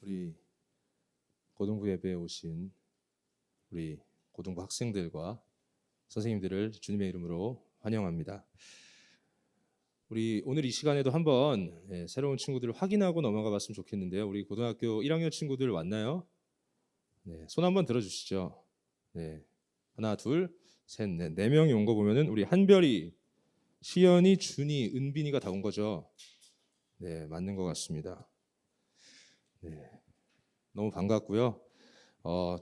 우리 고등부 예배에 오신 우리 고등부 학생들과 선생님들을 주님의 이름으로 환영합니다. 우리 오늘 이 시간에도 한번 새로운 친구들을 확인하고 넘어가 봤으면 좋겠는데요. 우리 고등학교 1학년 친구들 왔나요? 네, 손 한번 들어주시죠. 네, 하나, 둘, 셋, 넷, 4명이 온 거 보면은 우리 한별이, 시연이, 준이, 은빈이가 다 온 거죠. 네, 맞는 것 같습니다. 네, 너무 반갑고요.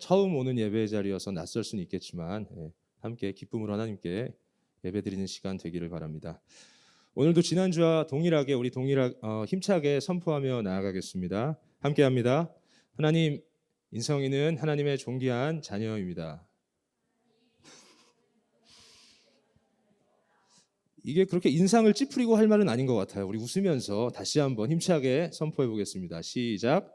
처음 오는 예배 자리여서 낯설 수는 있겠지만 함께 기쁨으로 하나님께 예배드리는 시간 되기를 바랍니다. 오늘도 지난주와 동일하게 우리 힘차게 선포하며 나아가겠습니다. 함께합니다. 하나님, 인성이는 하나님의 존귀한 자녀입니다. 이게 그렇게 인상을 찌푸리고 할 말은 아닌 것 같아요. 우리 웃으면서 다시 한번 힘차게 선포해 보겠습니다. 시작.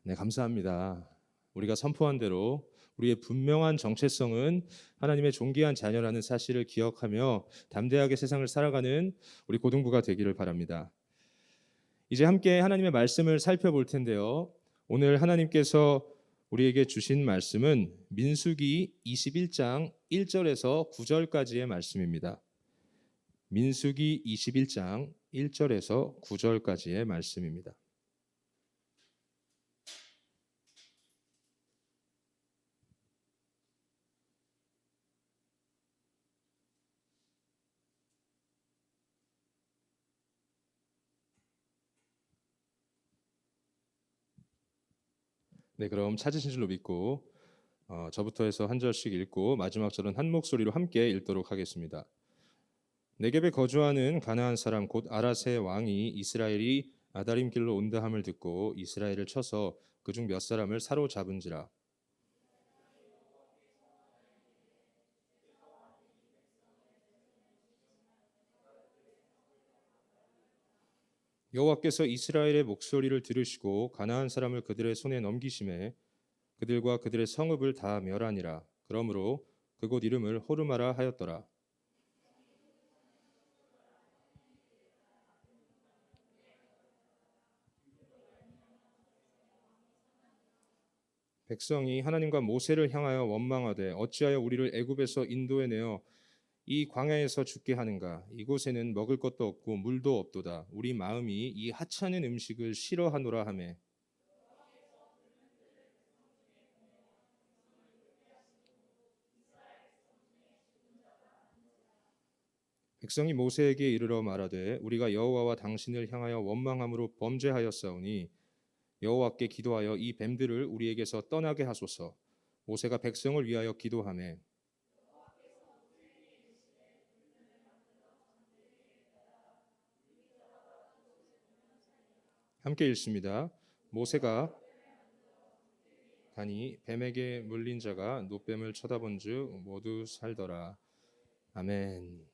네, 감사합니다. 우리가 선포한 대로 우리의 분명한 정체성은 하나님의 존귀한 자녀라는 사실을 기억하며 담대하게 세상을 살아가는 우리 고등부가 되기를 바랍니다. 이제 함께 하나님의 말씀을 살펴볼 텐데요. 오늘 하나님께서 우리에게 주신 말씀은 민수기 21장 1절에서 9절까지의 말씀입니다. 민수기 21장 1절에서 9절까지의 말씀입니다. 네, 그럼 찾으신 줄로 믿고 저부터 해서 한 절씩 읽고 마지막 절은 한 목소리로 함께 읽도록 하겠습니다. 네겝에 거주하는 가나안 사람 곧 아라세 왕이 이스라엘이 아다림 길로 온다함을 듣고 이스라엘을 쳐서 그중 몇 사람을 사로잡은지라. 여호와께서 이스라엘의 목소리를 들으시고 가나안 사람을 그들의 손에 넘기심에 그들과 그들의 성읍을 다 멸하니라. 그러므로 그곳 이름을 호르마라 하였더라. 백성이 하나님과 모세를 향하여 원망하되 어찌하여 우리를 애굽에서 인도해 내어 이 광야에서 죽게 하는가? 이곳에는 먹을 것도 없고 물도 없도다. 우리 마음이 이 하찮은 음식을 싫어하노라 하매. 백성이 모세에게 이르러 말하되 우리가 여호와와 당신을 향하여 원망함으로 범죄하였사오니 여호와께 기도하여 이 뱀들을 우리에게서 떠나게 하소서. 모세가 백성을 위하여 기도하매. 함께 읽습니다. 모세가 가니 뱀에게 물린 자가 노뱀을 쳐다본즉 모두 살더라. 아멘.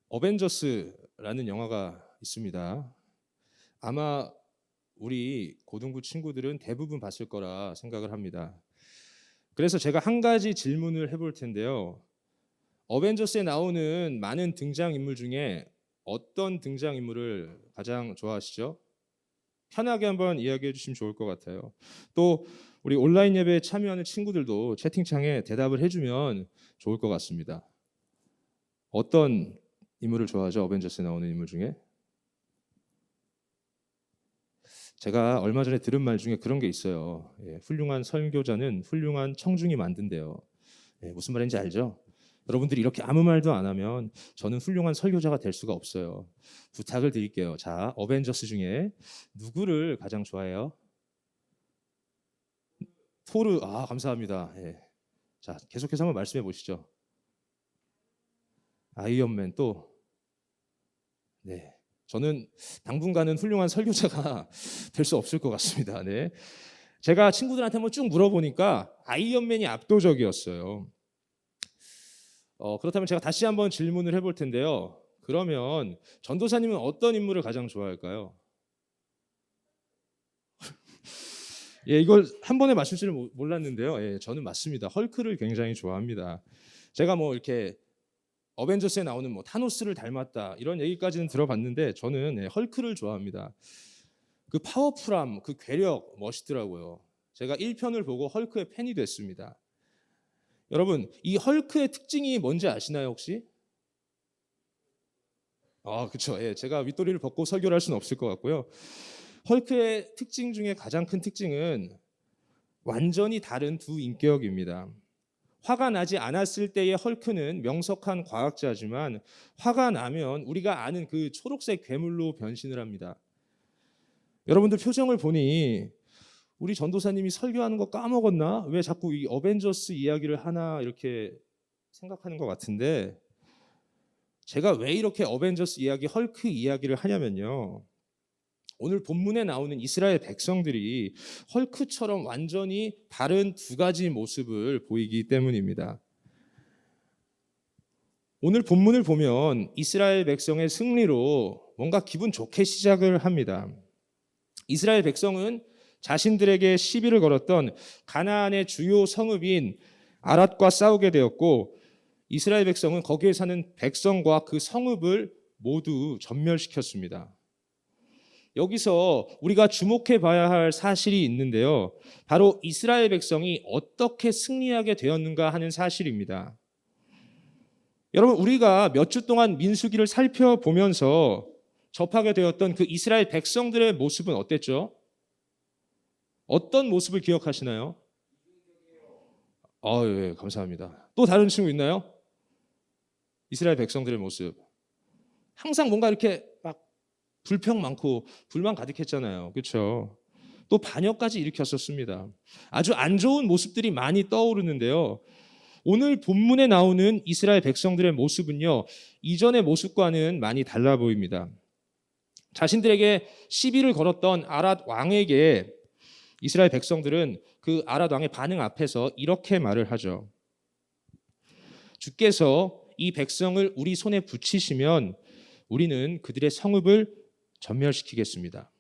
어벤져스라는 영화가 있습니다. 아마 우리 고등부 친구들은 대부분 봤을 거라 생각을 합니다. 그래서 제가 한 가지 질문을 해볼 텐데요. 어벤져스에 나오는 많은 등장인물 중에 어떤 등장인물을 가장 좋아하시죠? 편하게 한번 이야기해 주시면 좋을 것 같아요. 또 우리 온라인 예배에 참여하는 친구들도 채팅창에 대답을 해주면 좋을 것 같습니다. 어떤 인물을 좋아하죠? 어벤져스에 나오는 인물 중에? 제가 얼마 전에 들은 말 중에 그런 게 있어요. 훌륭한 설교자는 훌륭한 청중이 만든대요. 무슨 말인지 알죠? 여러분들이 이렇게 아무 말도 안 하면 저는 훌륭한 설교자가 될 수가 없어요. 부탁을 드릴게요. 자, 어벤져스 중에 누구를 가장 좋아해요? 토르. 아, 감사합니다. 자, 계속해서 한번 말씀해 보시죠. 아이언맨 또. 네. 저는 당분간은 훌륭한 설교자가 될 수 없을 것 같습니다. 네. 제가 친구들한테 한번 쭉 물어보니까 아이언맨이 압도적이었어요. 그렇다면 제가 다시 한번 질문을 해볼 텐데요. 그러면 전도사님은 어떤 인물을 가장 좋아할까요? 이걸 한 번에 맞출 줄은 몰랐는데요. 저는 맞습니다. 헐크를 굉장히 좋아합니다. 제가 뭐 이렇게 어벤져스에 나오는 뭐 타노스를 닮았다 이런 얘기까지는 들어봤는데 저는 헐크를 좋아합니다. 그 파워풀함, 그 괴력 멋있더라고요. 제가 1편을 보고 헐크의 팬이 됐습니다. 여러분, 이 헐크의 특징이 뭔지 아시나요, 혹시? 그렇죠. 예, 제가 윗도리를 벗고 설교를 할 수는 없을 것 같고요. 헐크의 특징 중에 가장 큰 특징은 완전히 다른 두 인격입니다. 화가 나지 않았을 때의 헐크는 명석한 과학자지만 화가 나면 우리가 아는 그 초록색 괴물로 변신을 합니다. 여러분들 표정을 보니 우리 전도사님이 설교하는 거 까먹었나? 왜 자꾸 이 어벤져스 이야기를 하나 이렇게 생각하는 것 같은데, 제가 왜 이렇게 어벤져스 이야기, 헐크 이야기를 하냐면요, 오늘 본문에 나오는 이스라엘 백성들이 헐크처럼 완전히 다른 두 가지 모습을 보이기 때문입니다. 오늘 본문을 보면 이스라엘 백성의 승리로 뭔가 기분 좋게 시작을 합니다. 이스라엘 백성은 자신들에게 시비를 걸었던 가나안의 주요 성읍인 아랏과 싸우게 되었고, 이스라엘 백성은 거기에 사는 백성과 그 성읍을 모두 전멸시켰습니다. 여기서 우리가 주목해 봐야 할 사실이 있는데요, 바로 이스라엘 백성이 어떻게 승리하게 되었는가 하는 사실입니다. 여러분, 우리가 몇 주 동안 민수기를 살펴보면서 접하게 되었던 그 이스라엘 백성들의 모습은 어땠죠? 어떤 모습을 기억하시나요? 예, 감사합니다. 또 다른 친구 있나요? 이스라엘 백성들의 모습. 항상 뭔가 이렇게 막 불평 많고 불만 가득했잖아요. 그렇죠? 또 반역까지 일으켰었습니다. 아주 안 좋은 모습들이 많이 떠오르는데요, 오늘 본문에 나오는 이스라엘 백성들의 모습은요, 이전의 모습과는 많이 달라 보입니다. 자신들에게 시비를 걸었던 아랏 왕에게 이스라엘 백성들은 그 아랏 왕의 반응 앞에서 이렇게 말을 하죠. 주께서 이 백성을 우리 손에 붙이시면 우리는 그들의 성읍을 전멸시키겠습니다.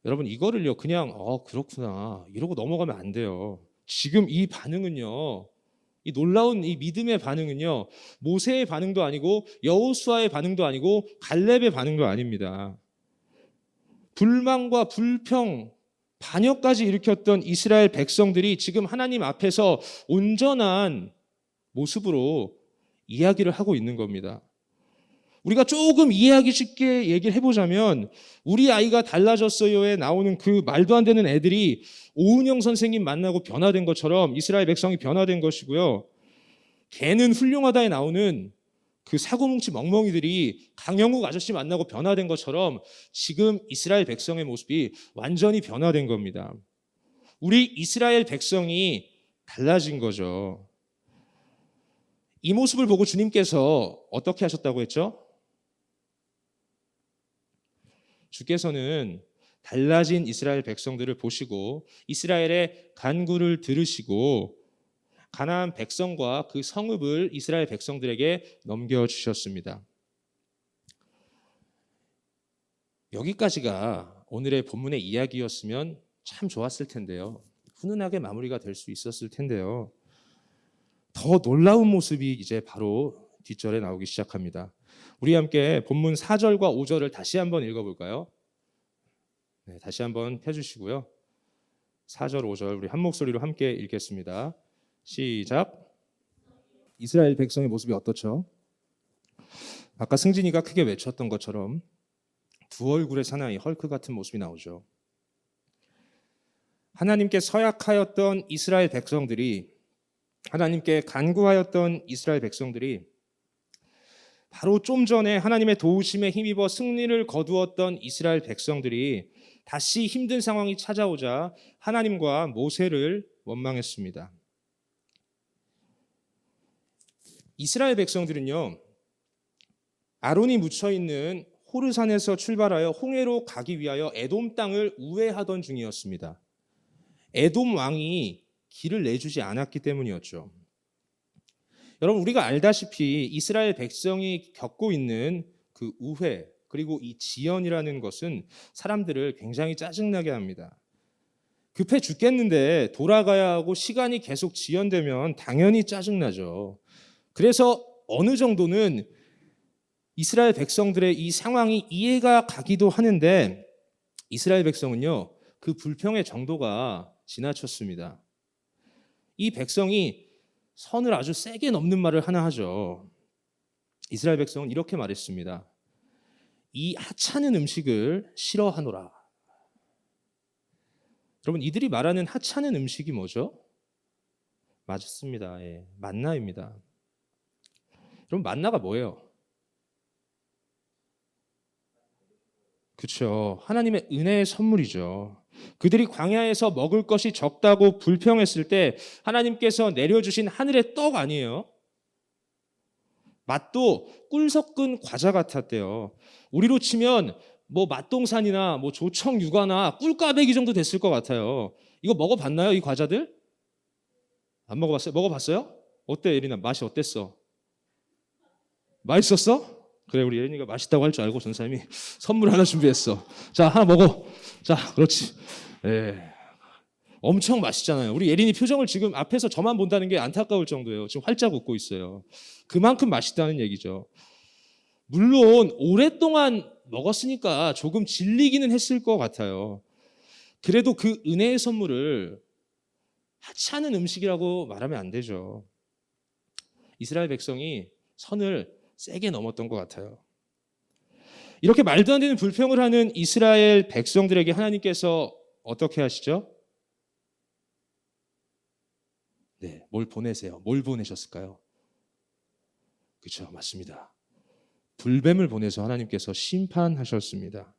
여러분, 이거를요 그냥 그렇구나 이러고 넘어가면 안 돼요. 지금 이 반응은요, 이 놀라운 이 믿음의 반응은요, 모세의 반응도 아니고 여호수아의 반응도 아니고 갈렙의 반응도 아닙니다. 불만과 불평, 반역까지 일으켰던 이스라엘 백성들이 지금 하나님 앞에서 온전한 모습으로 이야기를 하고 있는 겁니다. 우리가 조금 이해하기 쉽게 얘기를 해보자면, 우리 아이가 달라졌어요에 나오는 그 말도 안 되는 애들이 오은영 선생님 만나고 변화된 것처럼 이스라엘 백성이 변화된 것이고요, 걔는 훌륭하다에 나오는 그 사고뭉치 멍멍이들이 강영욱 아저씨 만나고 변화된 것처럼 지금 이스라엘 백성의 모습이 완전히 변화된 겁니다. 우리 이스라엘 백성이 달라진 거죠. 이 모습을 보고 주님께서 어떻게 하셨다고 했죠? 주께서는 달라진 이스라엘 백성들을 보시고 이스라엘의 간구를 들으시고 가나안 백성과 그 성읍을 이스라엘 백성들에게 넘겨주셨습니다. 여기까지가 오늘의 본문의 이야기였으면 참 좋았을 텐데요, 훈훈하게 마무리가 될 수 있었을 텐데요, 더 놀라운 모습이 이제 바로 뒷절에 나오기 시작합니다. 우리 함께 본문 4절과 5절을 다시 한번 읽어볼까요? 네, 다시 한번 펴주시고요. 4절, 5절 우리 한 목소리로 함께 읽겠습니다. 시작. 이스라엘 백성의 모습이 어떻죠? 아까 승진이가 크게 외쳤던 것처럼 두 얼굴의 사나이, 헐크 같은 모습이 나오죠. 하나님께 서약하였던 이스라엘 백성들이, 하나님께 간구하였던 이스라엘 백성들이 바로 좀 전에 하나님의 도우심에 힘입어 승리를 거두었던 이스라엘 백성들이 다시 힘든 상황이 찾아오자 하나님과 모세를 원망했습니다. 이스라엘 백성들은요, 아론이 묻혀있는 호르산에서 출발하여 홍해로 가기 위하여 에돔 땅을 우회하던 중이었습니다. 에돔 왕이 길을 내주지 않았기 때문이었죠. 여러분, 우리가 알다시피 이스라엘 백성이 겪고 있는 그 우회, 그리고 이 지연이라는 것은 사람들을 굉장히 짜증나게 합니다. 급해 죽겠는데 돌아가야 하고 시간이 계속 지연되면 당연히 짜증나죠. 그래서 어느 정도는 이스라엘 백성들의 이 상황이 이해가 가기도 하는데 이스라엘 백성은요, 그 불평의 정도가 지나쳤습니다. 이 백성이 선을 아주 세게 넘는 말을 하나 하죠. 이스라엘 백성은 이렇게 말했습니다. 이 하찮은 음식을 싫어하노라. 여러분, 이들이 말하는 하찮은 음식이 뭐죠? 맞습니다. 예, 만나입니다. 여러분, 만나가 뭐예요? 그렇죠. 하나님의 은혜의 선물이죠. 그들이 광야에서 먹을 것이 적다고 불평했을 때 하나님께서 내려주신 하늘의 떡 아니에요? 맛도 꿀 섞은 과자 같았대요. 우리로 치면 뭐 맛동산이나 뭐 조청 육아나 꿀꽈배기 정도 됐을 것 같아요. 이거 먹어봤나요, 이 과자들? 안 먹어봤어요? 먹어봤어요? 어때, 예린아? 맛이 어땠어? 맛있었어? 그래, 우리 예린이가 맛있다고 할 줄 알고 전사님이 선물 하나 준비했어. 자, 하나 먹어. 자, 그렇지. 예. 엄청 맛있잖아요. 우리 예린이 표정을 지금 앞에서 저만 본다는 게 안타까울 정도예요. 지금 활짝 웃고 있어요. 그만큼 맛있다는 얘기죠. 물론 오랫동안 먹었으니까 조금 질리기는 했을 것 같아요. 그래도 그 은혜의 선물을 하찮은 음식이라고 말하면 안 되죠. 이스라엘 백성이 선을 세게 넘었던 것 같아요. 이렇게 말도 안 되는 불평을 하는 이스라엘 백성들에게 하나님께서 어떻게 하시죠? 네, 뭘 보내세요? 뭘 보내셨을까요? 그렇죠, 맞습니다. 불뱀을 보내서 하나님께서 심판하셨습니다.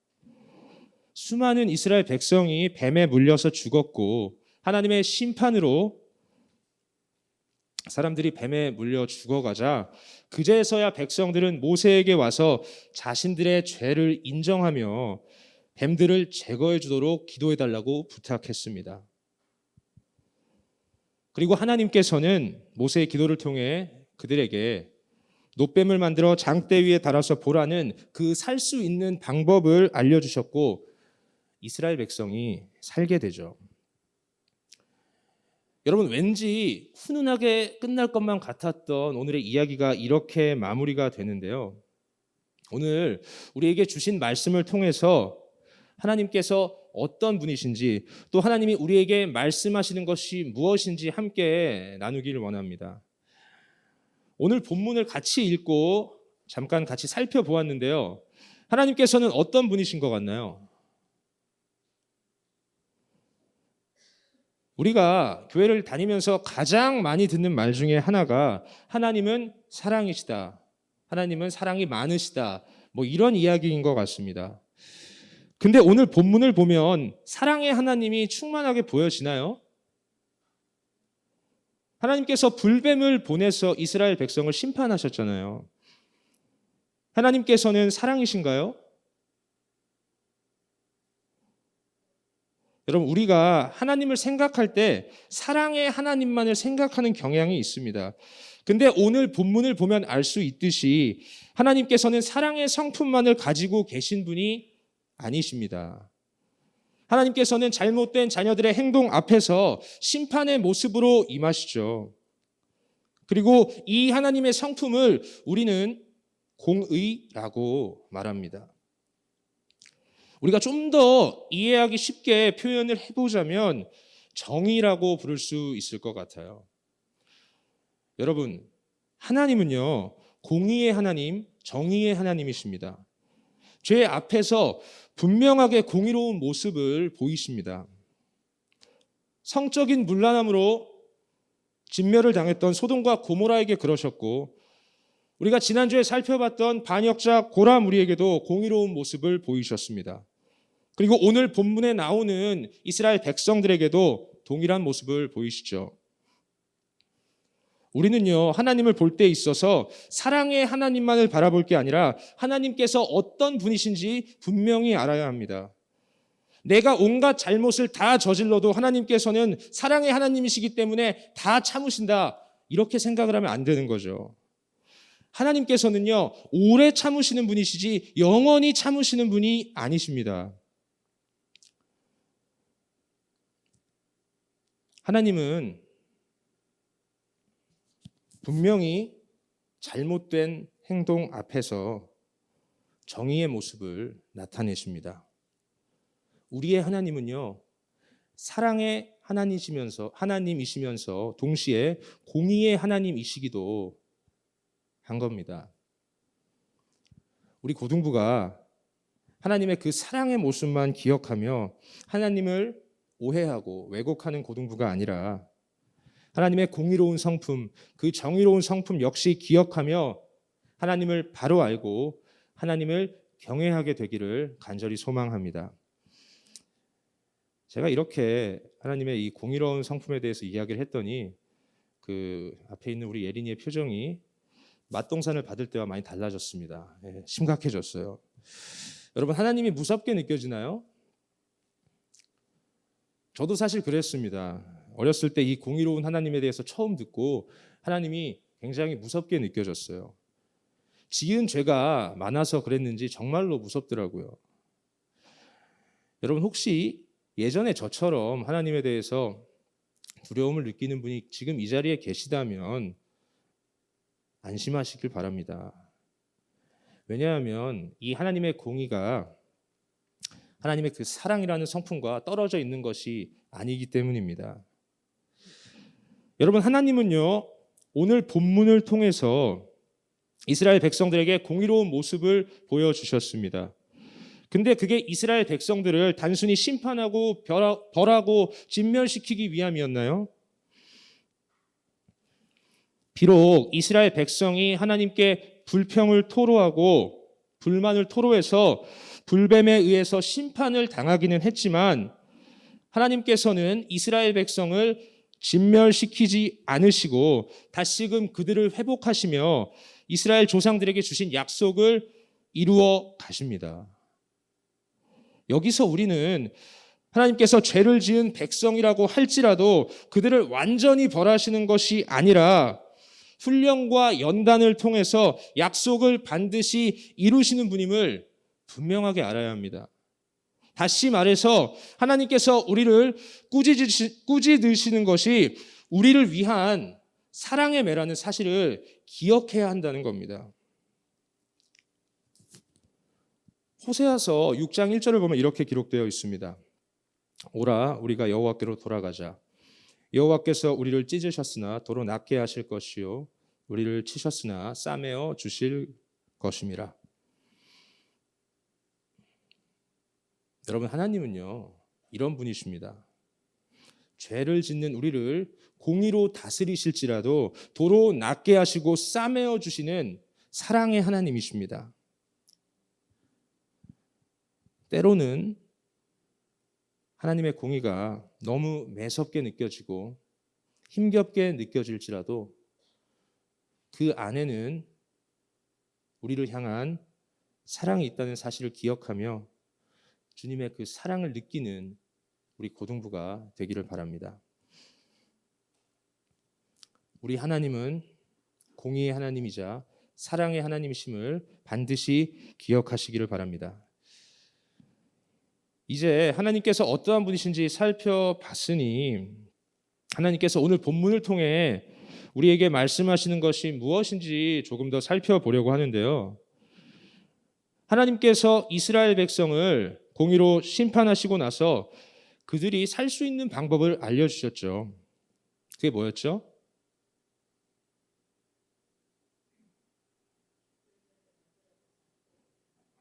수많은 이스라엘 백성이 뱀에 물려서 죽었고 하나님의 심판으로 사람들이 뱀에 물려 죽어가자 그제서야 백성들은 모세에게 와서 자신들의 죄를 인정하며 뱀들을 제거해 주도록 기도해 달라고 부탁했습니다. 그리고 하나님께서는 모세의 기도를 통해 그들에게 놋뱀을 만들어 장대 위에 달아서 보라는 그 살 수 있는 방법을 알려주셨고 이스라엘 백성이 살게 되죠. 여러분, 왠지 훈훈하게 끝날 것만 같았던 오늘의 이야기가 이렇게 마무리가 되는데요. 오늘 우리에게 주신 말씀을 통해서 하나님께서 어떤 분이신지 또 하나님이 우리에게 말씀하시는 것이 무엇인지 함께 나누기를 원합니다. 오늘 본문을 같이 읽고 잠깐 같이 살펴보았는데요. 하나님께서는 어떤 분이신 것 같나요? 우리가 교회를 다니면서 가장 많이 듣는 말 중에 하나가 하나님은 사랑이시다. 하나님은 사랑이 많으시다. 뭐 이런 이야기인 것 같습니다. 근데 오늘 본문을 보면 사랑의 하나님이 충만하게 보여지나요? 하나님께서 불뱀을 보내서 이스라엘 백성을 심판하셨잖아요. 하나님께서는 사랑이신가요? 여러분, 우리가 하나님을 생각할 때 사랑의 하나님만을 생각하는 경향이 있습니다. 근데 오늘 본문을 보면 알 수 있듯이 하나님께서는 사랑의 성품만을 가지고 계신 분이 아니십니다. 하나님께서는 잘못된 자녀들의 행동 앞에서 심판의 모습으로 임하시죠. 그리고 이 하나님의 성품을 우리는 공의라고 말합니다. 우리가 좀 더 이해하기 쉽게 표현을 해보자면 정의라고 부를 수 있을 것 같아요. 여러분, 하나님은요, 공의의 하나님, 정의의 하나님이십니다. 죄 앞에서 분명하게 공의로운 모습을 보이십니다. 성적인 문란함으로 진멸을 당했던 소돔과 고모라에게 그러셨고 우리가 지난주에 살펴봤던 반역자 고라 무리에게도 공의로운 모습을 보이셨습니다. 그리고 오늘 본문에 나오는 이스라엘 백성들에게도 동일한 모습을 보이시죠. 우리는요, 하나님을 볼 때 있어서 사랑의 하나님만을 바라볼 게 아니라 하나님께서 어떤 분이신지 분명히 알아야 합니다. 내가 온갖 잘못을 다 저질러도 하나님께서는 사랑의 하나님이시기 때문에 다 참으신다. 이렇게 생각을 하면 안 되는 거죠. 하나님께서는요, 오래 참으시는 분이시지 영원히 참으시는 분이 아니십니다. 하나님은 분명히 잘못된 행동 앞에서 정의의 모습을 나타내십니다. 우리의 하나님은요, 사랑의 하나님이시면서 동시에 공의의 하나님이시기도 한 겁니다. 우리 고등부가 하나님의 그 사랑의 모습만 기억하며 하나님을 오해하고 왜곡하는 고등부가 아니라 하나님의 공의로운 성품, 그 정의로운 성품 역시 기억하며 하나님을 바로 알고 하나님을 경외하게 되기를 간절히 소망합니다. 제가 이렇게 하나님의 이 공의로운 성품에 대해서 이야기를 했더니 그 앞에 있는 우리 예린이의 표정이 맛동산을 받을 때와 많이 달라졌습니다. 심각해졌어요. 여러분, 하나님이 무섭게 느껴지나요? 저도 사실 그랬습니다. 어렸을 때 이 공의로운 하나님에 대해서 처음 듣고 하나님이 굉장히 무섭게 느껴졌어요. 지은 죄가 많아서 그랬는지 정말로 무섭더라고요. 여러분, 혹시 예전에 저처럼 하나님에 대해서 두려움을 느끼는 분이 지금 이 자리에 계시다면 안심하시길 바랍니다. 왜냐하면 이 하나님의 공의가 하나님의 그 사랑이라는 성품과 떨어져 있는 것이 아니기 때문입니다. 여러분, 하나님은요, 오늘 본문을 통해서 이스라엘 백성들에게 공의로운 모습을 보여주셨습니다. 근데 그게 이스라엘 백성들을 단순히 심판하고 벌하고 진멸시키기 위함이었나요? 비록 이스라엘 백성이 하나님께 불평을 토로하고 불만을 토로해서 불뱀에 의해서 심판을 당하기는 했지만 하나님께서는 이스라엘 백성을 진멸시키지 않으시고 다시금 그들을 회복하시며 이스라엘 조상들에게 주신 약속을 이루어 가십니다. 여기서 우리는 하나님께서 죄를 지은 백성이라고 할지라도 그들을 완전히 벌하시는 것이 아니라 훈련과 연단을 통해서 약속을 반드시 이루시는 분임을 분명하게 알아야 합니다. 다시 말해서 하나님께서 우리를 꾸짖으시는 것이 우리를 위한 사랑의 매라는 사실을 기억해야 한다는 겁니다. 호세아서 6장 1절을 보면 이렇게 기록되어 있습니다. 오라 우리가 여호와께로 돌아가자. 여호와께서 우리를 찢으셨으나 도로 낫게 하실 것이요 우리를 치셨으나 싸매어 주실 것임이라. 여러분, 하나님은요 이런 분이십니다. 죄를 짓는 우리를 공의로 다스리실지라도 도로 낫게 하시고 싸매어 주시는 사랑의 하나님이십니다. 때로는 하나님의 공의가 너무 매섭게 느껴지고 힘겹게 느껴질지라도 그 안에는 우리를 향한 사랑이 있다는 사실을 기억하며 주님의 그 사랑을 느끼는 우리 고등부가 되기를 바랍니다. 우리 하나님은 공의의 하나님이자 사랑의 하나님이심을 반드시 기억하시기를 바랍니다. 이제 하나님께서 어떠한 분이신지 살펴봤으니 하나님께서 오늘 본문을 통해 우리에게 말씀하시는 것이 무엇인지 조금 더 살펴보려고 하는데요. 하나님께서 이스라엘 백성을 공의로 심판하시고 나서 그들이 살 수 있는 방법을 알려주셨죠. 그게 뭐였죠?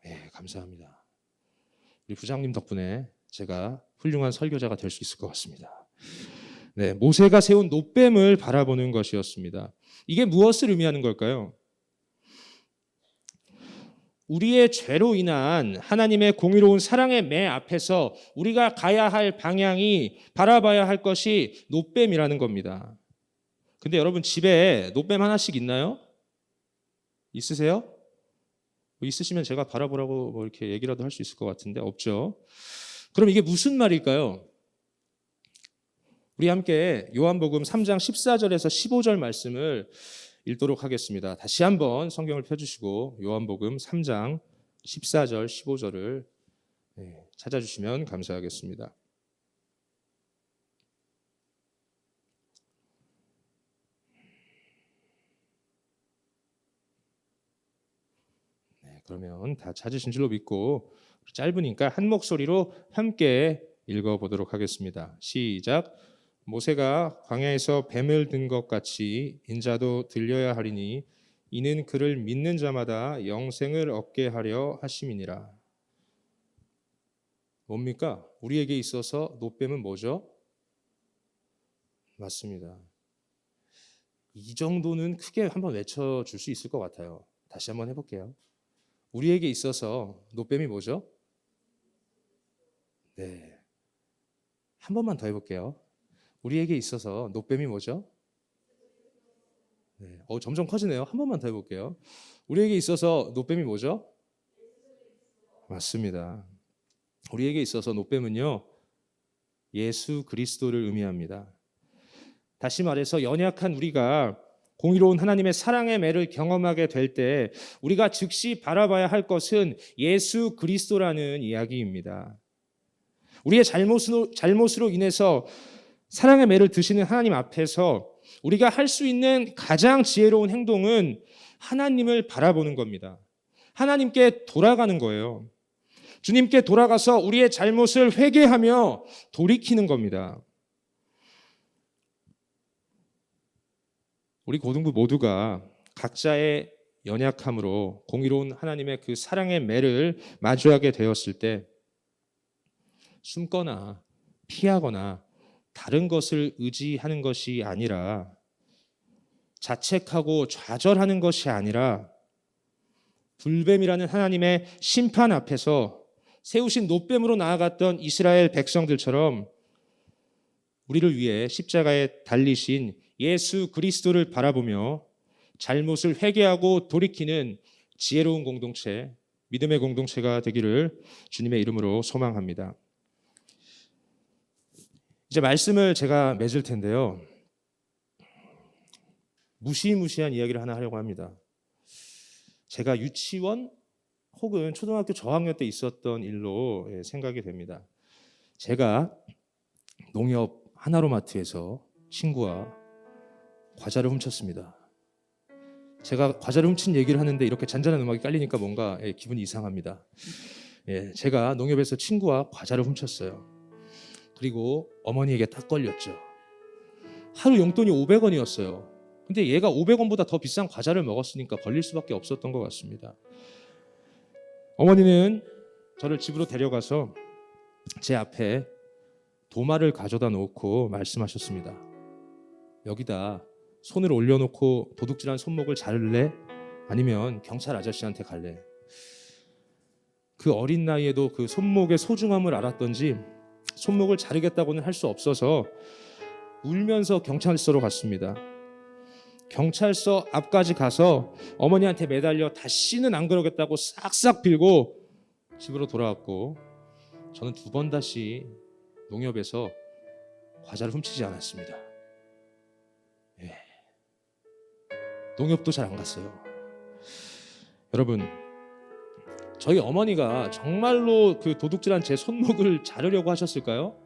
네, 감사합니다. 우리 부장님 덕분에 제가 훌륭한 설교자가 될 수 있을 것 같습니다. 네, 모세가 세운 놋뱀을 바라보는 것이었습니다. 이게 무엇을 의미하는 걸까요? 우리의 죄로 인한 하나님의 공의로운 사랑의 매 앞에서 우리가 가야 할 방향이 바라봐야 할 것이 놋뱀이라는 겁니다. 근데 여러분 집에 놋뱀 하나씩 있나요? 있으세요? 있으시면 제가 바라보라고 뭐 이렇게 얘기라도 할 수 있을 것 같은데 없죠. 그럼 이게 무슨 말일까요? 우리 함께 요한복음 3장 14절에서 15절 말씀을 읽도록 하겠습니다. 다시 한번 성경을 펴주시고 요한복음 3장 14절 15절을 찾아주시면 감사하겠습니다. 그러면 다 찾으신 줄로 믿고 짧으니까 한 목소리로 함께 읽어보도록 하겠습니다. 시작. 모세가 광야에서 뱀을 든 것 같이 인자도 들려야 하리니 이는 그를 믿는 자마다 영생을 얻게 하려 하심이니라. 뭡니까? 우리에게 있어서 노뱀은 뭐죠? 맞습니다. 이 정도는 크게 한번 외쳐줄 수 있을 것 같아요. 다시 한번 해볼게요. 우리에게 있어서 노뱀이 뭐죠? 네. 한 번만 더 해볼게요. 우리에게 있어서 노뱀이 뭐죠? 네. 점점 커지네요. 한 번만 더 해볼게요. 우리에게 있어서 노뱀이 뭐죠? 맞습니다. 우리에게 있어서 노뱀은요, 예수 그리스도를 의미합니다. 다시 말해서 연약한 우리가 공의로운 하나님의 사랑의 매를 경험하게 될 때 우리가 즉시 바라봐야 할 것은 예수 그리스도라는 이야기입니다. 우리의 잘못으로 인해서 사랑의 매를 드시는 하나님 앞에서 우리가 할 수 있는 가장 지혜로운 행동은 하나님을 바라보는 겁니다. 하나님께 돌아가는 거예요. 주님께 돌아가서 우리의 잘못을 회개하며 돌이키는 겁니다. 우리 고등부 모두가 각자의 연약함으로 공의로운 하나님의 그 사랑의 매를 마주하게 되었을 때 숨거나 피하거나 다른 것을 의지하는 것이 아니라 자책하고 좌절하는 것이 아니라 불뱀이라는 하나님의 심판 앞에서 세우신 노뱀으로 나아갔던 이스라엘 백성들처럼 우리를 위해 십자가에 달리신 예수 그리스도를 바라보며 잘못을 회개하고 돌이키는 지혜로운 공동체, 믿음의 공동체가 되기를 주님의 이름으로 소망합니다. 이제 말씀을 제가 맺을 텐데요. 무시무시한 이야기를 하나 하려고 합니다. 제가 유치원 혹은 초등학교 저학년 때 있었던 일로 생각이 됩니다. 제가 농협 하나로마트에서 친구와 과자를 훔쳤습니다. 제가 과자를 훔친 얘기를 하는데 이렇게 잔잔한 음악이 깔리니까 뭔가 기분이 이상합니다. 제가 농협에서 친구와 과자를 훔쳤어요. 그리고 어머니에게 딱 걸렸죠. 하루 용돈이 500원이었어요. 근데 얘가 500원보다 더 비싼 과자를 먹었으니까 걸릴 수밖에 없었던 것 같습니다. 어머니는 저를 집으로 데려가서 제 앞에 도마를 가져다 놓고 말씀하셨습니다. 여기다 손을 올려놓고 도둑질한 손목을 자를래? 아니면 경찰 아저씨한테 갈래? 그 어린 나이에도 그 손목의 소중함을 알았던지 손목을 자르겠다고는 할 수 없어서 울면서 경찰서로 갔습니다. 경찰서 앞까지 가서 어머니한테 매달려 다시는 안 그러겠다고 싹싹 빌고 집으로 돌아왔고, 저는 2번 다시 농협에서 과자를 훔치지 않았습니다. 농협도 잘 안 갔어요. 여러분, 저희 어머니가 정말로 그 도둑질한 제 손목을 자르려고 하셨을까요?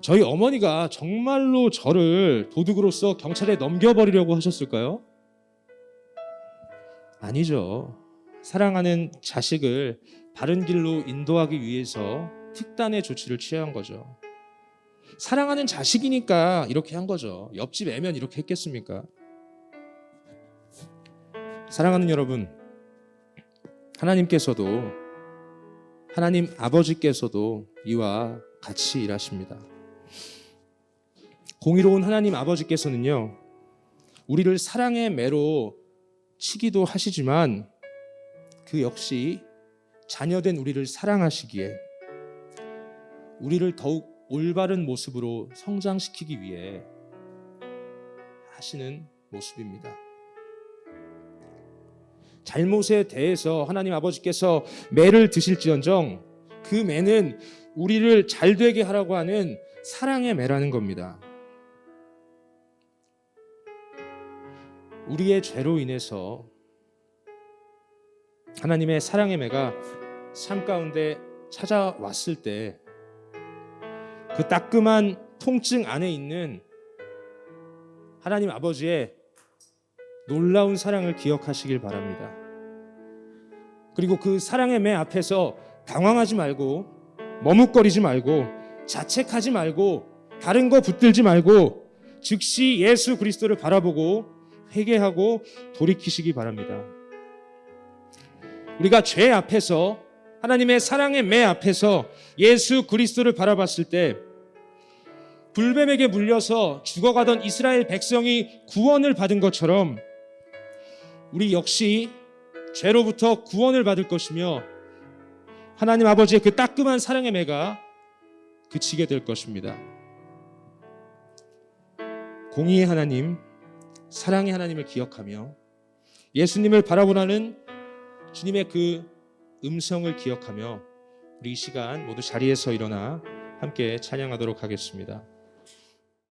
저희 어머니가 정말로 저를 도둑으로서 경찰에 넘겨버리려고 하셨을까요? 아니죠. 사랑하는 자식을 바른 길로 인도하기 위해서 특단의 조치를 취한 거죠. 사랑하는 자식이니까 이렇게 한 거죠. 옆집 애면 이렇게 했겠습니까? 사랑하는 여러분, 하나님께서도, 하나님 아버지께서도 이와 같이 일하십니다. 공의로운 하나님 아버지께서는요, 우리를 사랑의 매로 치기도 하시지만 그 역시 자녀된 우리를 사랑하시기에 우리를 더욱 올바른 모습으로 성장시키기 위해 하시는 모습입니다. 잘못에 대해서 하나님 아버지께서 매를 드실지언정 그 매는 우리를 잘되게 하라고 하는 사랑의 매라는 겁니다. 우리의 죄로 인해서 하나님의 사랑의 매가 삶 가운데 찾아왔을 때 그 따끔한 통증 안에 있는 하나님 아버지의 놀라운 사랑을 기억하시길 바랍니다. 그리고 그 사랑의 매 앞에서 당황하지 말고 머뭇거리지 말고 자책하지 말고 다른 거 붙들지 말고 즉시 예수 그리스도를 바라보고 회개하고 돌이키시기 바랍니다. 우리가 죄 앞에서 하나님의 사랑의 매 앞에서 예수 그리스도를 바라봤을 때 불뱀에게 물려서 죽어가던 이스라엘 백성이 구원을 받은 것처럼 우리 역시 죄로부터 구원을 받을 것이며 하나님 아버지의 그 따끔한 사랑의 매가 그치게 될 것입니다. 공의의 하나님, 사랑의 하나님을 기억하며 예수님을 바라보라는 주님의 그 음성을 기억하며 우리 이 시간 모두 자리에서 일어나 함께 찬양하도록 하겠습니다.